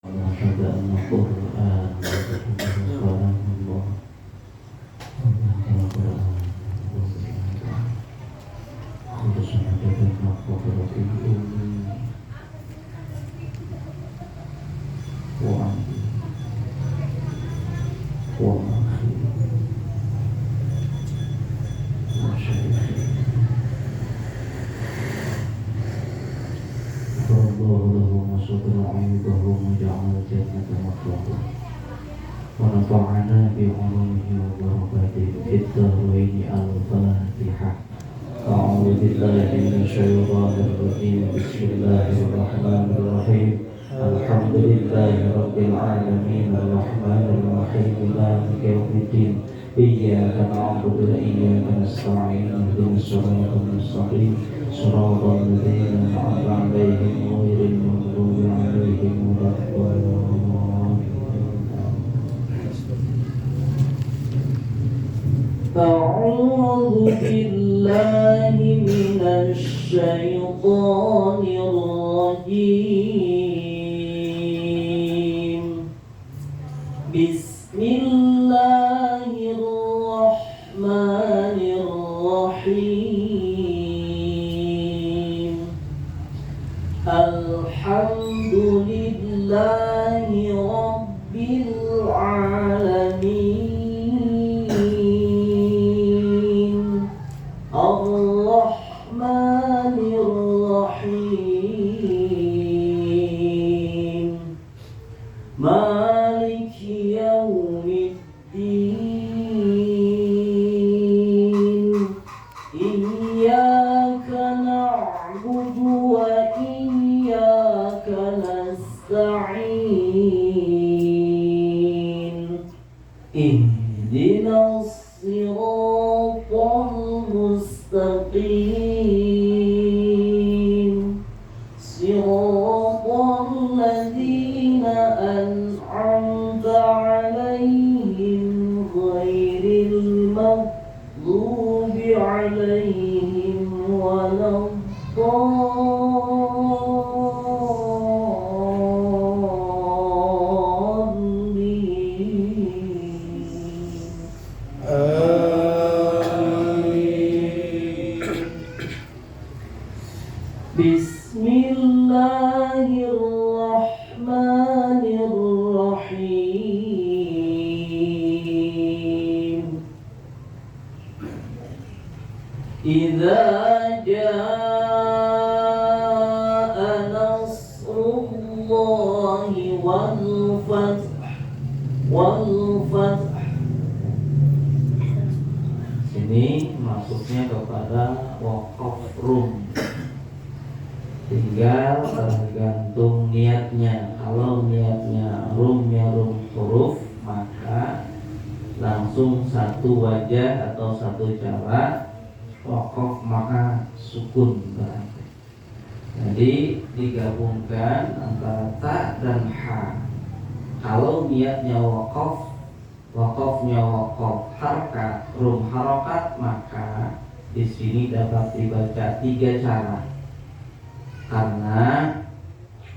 وأشهد أن القرآن كلام الله خلصنا من مقبرة الأم وعمي وأخي وشيخي فالله له وصدر عيوبه وجعل الجنة مطلقه ونفعنا بعلومه وبركاته في الدارين. الفاتحة. أعوذ بالله من الشيطان الرجيم. بسم الله الرحمن الرحيم. الحمد لله رب العالمين الرحمن الرحيم مالك يوم الدين. إياك نعبد وإياك نستعين. اهدنا الصراط المستقيم صراط الذين أنعمت عليهم غير المغضوب عليهم ولا الضالين. أعوذ بالله من الشيطان الرجيم. بسم الله الرحمن الرحيم. الحمد لله رب العالمين الرحمن الرحيم مالك يوم الدين. إياك نعبد وإياك نستعين. اهدنا الصراط المستقيم صراط الذين أنعمت عليهم غير المغضوب عليهم ولا Bismillahirrahmanirrahim. Idza jaa nasrullahi wal fath. Sini maksudnya kepada waqaf rum. Tinggal tergantung niatnya. Kalau niatnya rumnya rum huruf, maka langsung satu wajah atau satu cara waqaf maka sukun berarti. Jadi digabungkan antara ta dan ha. Kalau niatnya waqaf, waqafnya waqaf harkat, rum harokat, maka di sini dapat dibaca tiga cara. Karena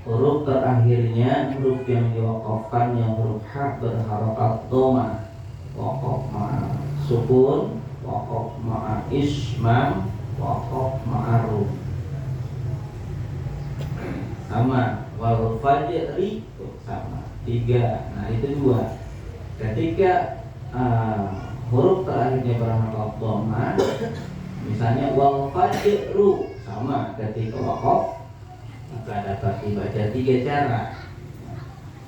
huruf terakhirnya, huruf yang diwakafkan yang huruf ha berharokat doma, waqaf ma'a sukun, waqaf ma'a ismam, waqaf ma'a rum. Sama wal fajri sama tiga. Nah itu dua. Ketika huruf terakhirnya berharokat doma, misalnya wal fajru, sama ketika waqaf maka dapat dibaca tiga cara.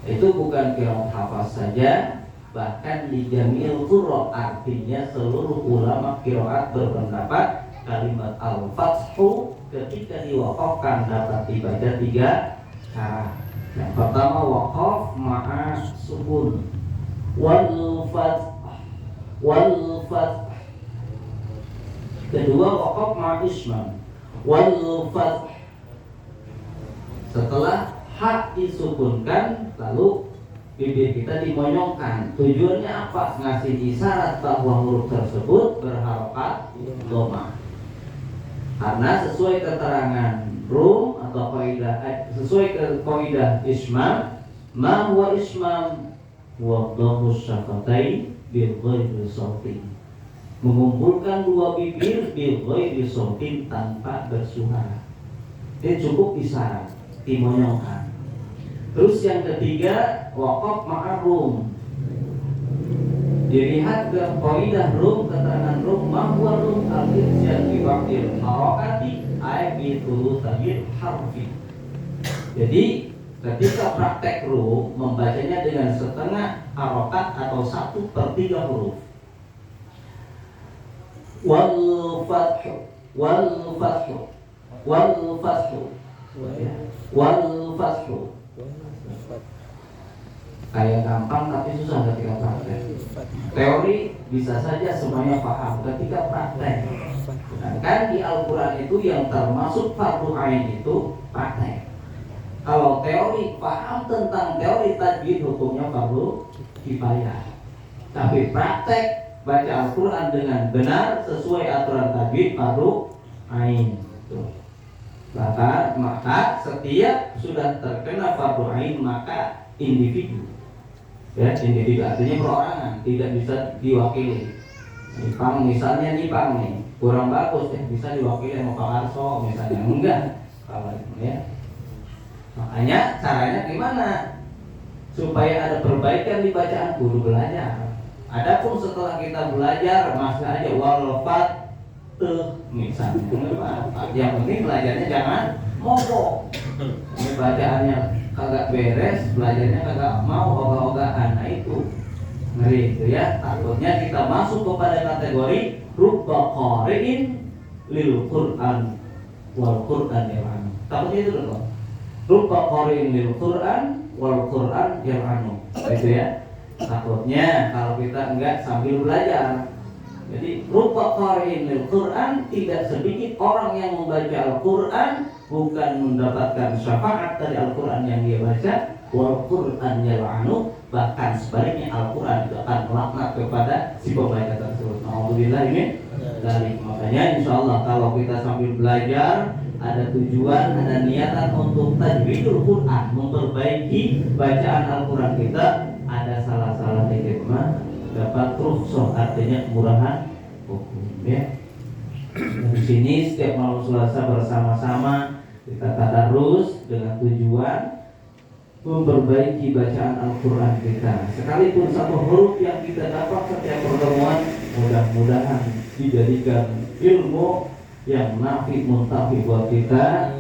Itu bukan qiraat hafaz saja, bahkan di jami'il qurra, artinya seluruh ulama qiraat berpendapat kalimat al-fathu ketika diwaqafkan dapat dibaca tiga cara. Yang pertama waqaf ma'a sukun, wal fath. Kedua waqaf ma'a ismam, wal fath. Setelah hak disukunkan, lalu bibir kita dimonyongkan. Tujuannya apa? Ngasih isyarat bahwa huruf tersebut berharokat doma. Karena sesuai keterangan rum atau kaidah sesuai ke kaidah isma, Ma huwa ismam? Wa dhammu syafatain bil ghairi sautin. Mengumpulkan dua bibir bil ghairi sautin tanpa bersuara. Ini cukup isyarat, dimonyongkan. Terus yang ketiga, waqaf ma'arum. Dilihat ke qaidah rum, keterangan rum, mahwa rum al-irsyad bi waqtil harakati ay bi thuluthil harfi. Jadi ketika praktek rum membacanya dengan setengah harokat atau 1/3 huruf. Wal fathu wal fathu wal fathu wal fathu. Kayak gampang tapi susah ketika praktek. Teori bisa saja semuanya paham, ketika praktek. Sedangkan di Al-Quran itu yang termasuk fardu ain itu praktek. Kalau teori, paham tentang teori tajwid, hukumnya fardu kifayah. Tapi praktek baca Al-Quran dengan benar sesuai aturan tajwid fardu ain. Maka setiap sudah terkena fardu ain maka individu. Ya, individu artinya perorangan, tidak bisa diwakili. Nipang misalnya Nipang nih kurang bagus, bisa diwakili sama Pak Arso misalnya, enggak. Kalau ya, makanya caranya gimana supaya ada perbaikan di bacaan, guru belajar. Adapun setelah kita belajar masih aja walfat misalnya, yang penting belajarnya jangan mogok. Ini bacaannya kagak beres, belajarnya kagak mau ogah-ogahan, nah itu ngeri itu ya. Takutnya kita masuk kepada kategori rubba qari'in lil Qur'an wal Qur'an yal'anu. Takutnya itu loh, rubba qari'in lil Qur'an wal Qur'an yal'anu, itu ya. Takutnya kalau kita enggak sambil belajar. Jadi rubba qari'in lil Qur'an, tidak sedikit orang yang membaca Al-Quran bukan mendapatkan syafaat dari Al-Quran yang dia baca, wal Qur'an yal'anu, bahkan sebaliknya Al-Quran itu akan melaknat kepada si pembaca tersebut. Alhamdulillah ini dari makanya insyaallah kalau kita sambil belajar ada tujuan, ada niatan untuk tajwidul Quran, memperbaiki bacaan Al-Quran kita, ada salah-salah dikit mah dapat rukhsah, artinya kemurahan hukum ya. Di sini setiap malam Selasa bersama-sama kita tadarus dengan tujuan memperbaiki bacaan Al-Quran kita. Sekalipun satu huruf yang kita dapat setiap pertemuan, mudah-mudahan dijadikan ilmu yang nafi muntafi buat kita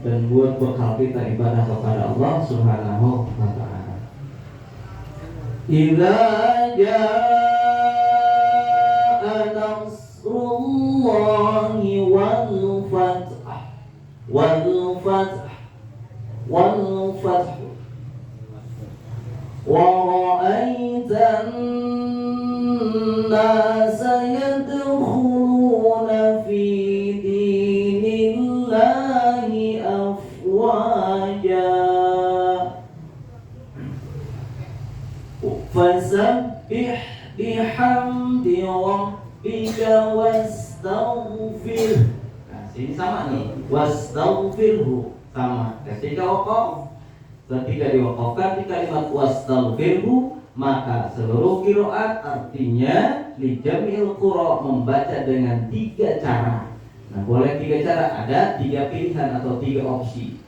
dan buat bekal kita ibadah kepada Allah Subhanahu wa ta'ala. Idza jaa nasrullahi wal fath wal fath wal fath wa ra'aitan nasa yadkhuluna fi dinillahi afwaja fasabbih bihamdi rabbika wastaghfir. Nah, sini sama nih, wastaghfirhu sama. Ketika waqaf, ketika diwaqafkan di kalimat wastaghfirhu, maka seluruh qiraat artinya li jami'il qura membaca dengan 3 cara. Nah, boleh 3 cara, ada 3 pilihan atau 3 opsi.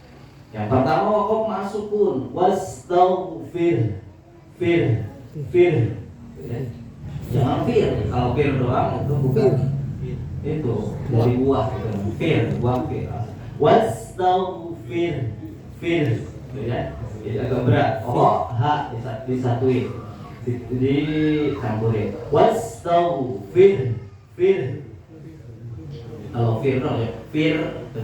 Yang pertama waqaf ma'sukun, wastaghfir, fir, ya. Jangan fir, kalau fir doang itu bukan itu dari buah itu. Fir, buah fir. Wastaghfir, fir, ya. Jadi agak berat. Oh, ha disatuin, dicampurin. Wastaghfir, fir. Kalau fir dong ya, fir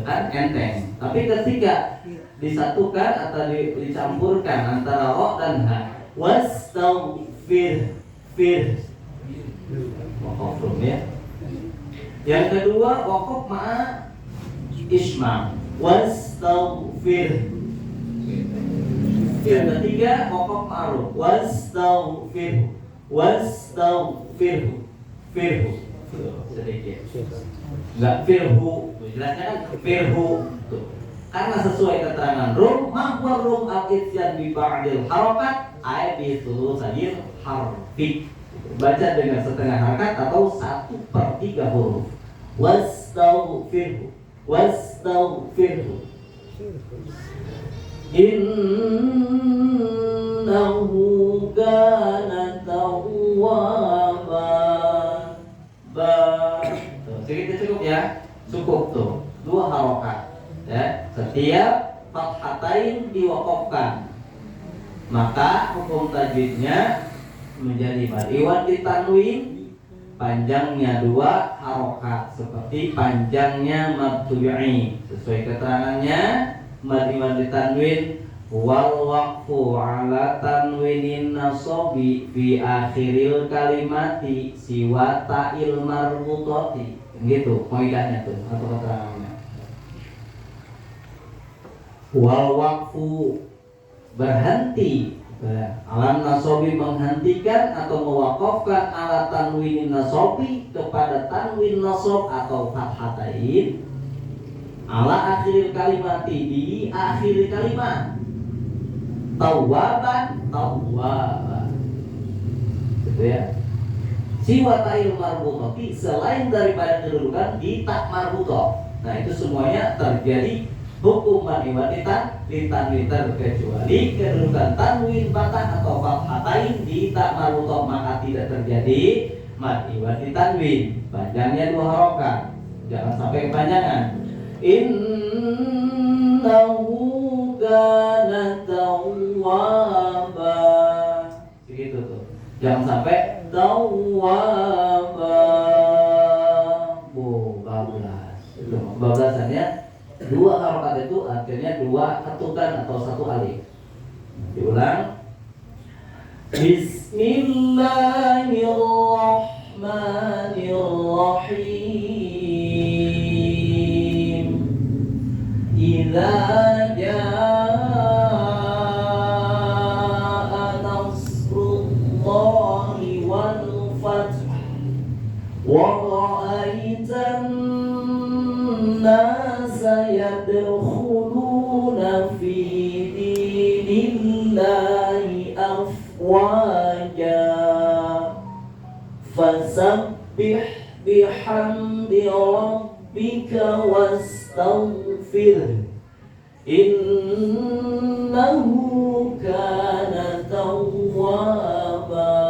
kan enteng. Tapi ketika disatukan atau dicampurkan antara ro dan ha, wastaghfir, fir, waqaf ya. Yang kedua waqaf ma'a isma, wastaghfir. Yang ketiga waqaf ma'ruf, wastaghfir, wastaghfir, firhu. Sedikit. Enggak firhu, jelasnya kan firhu. karena sesuai keterangan rum mahwa rum al-ityan bi ba'dil harakat ay bi thulutsayil harfi, baca dengan setengah harakat atau 1/3 huruf. Wastaghfirhu innahu kana tawwaba. Segitu cukup ya, cukup tuh 2 harokat ya. Setiap fathatain diwakafkan, maka hukum tajwidnya menjadi mad iwad ditanwin, panjangnya 2 harokat seperti panjangnya mad tubi'i. Sesuai keterangannya mad iwad ditanwin wal waqfu ala tanwinin nasobi fi akhiril kalimati siwa ta'il marbutati, gitu kaidahnya tuh atau keterangannya. Wal waqfu berhenti, alam nasobi menghentikan atau mewakafkan ala tanwinin nasobi kepada tanwin nasob atau fathatain ala akhir kalimati di akhir kalimat. Tawwaban gitu ya. Siwa ta'il marbutati selain daripada kedudukan di tak marbutoh. Nah itu semuanya terjadi hukum mad iwad ditanwin kecuali kedudukan tanwin fathah atau fathatain di tak marbutoh, maka tidak terjadi mad iwad ditanwin. Panjangnya 2 harokat, jangan sampai kepanjangan. Innahu kana tawwaba, begitu tuh, jangan sampai tawwaba. Bablas itu bablasannya 2 harokat, itu artinya 2 ketukan atau 1 alif. Diulang. Bismillahirrahmanirrahim. Idza jaa nasrullahi wal fath wa ra'aitan nasa yadkhuluna fi dinillahi afwaja fasabbih bihamdi rabbika wastaghfir innahu kana tawwaba.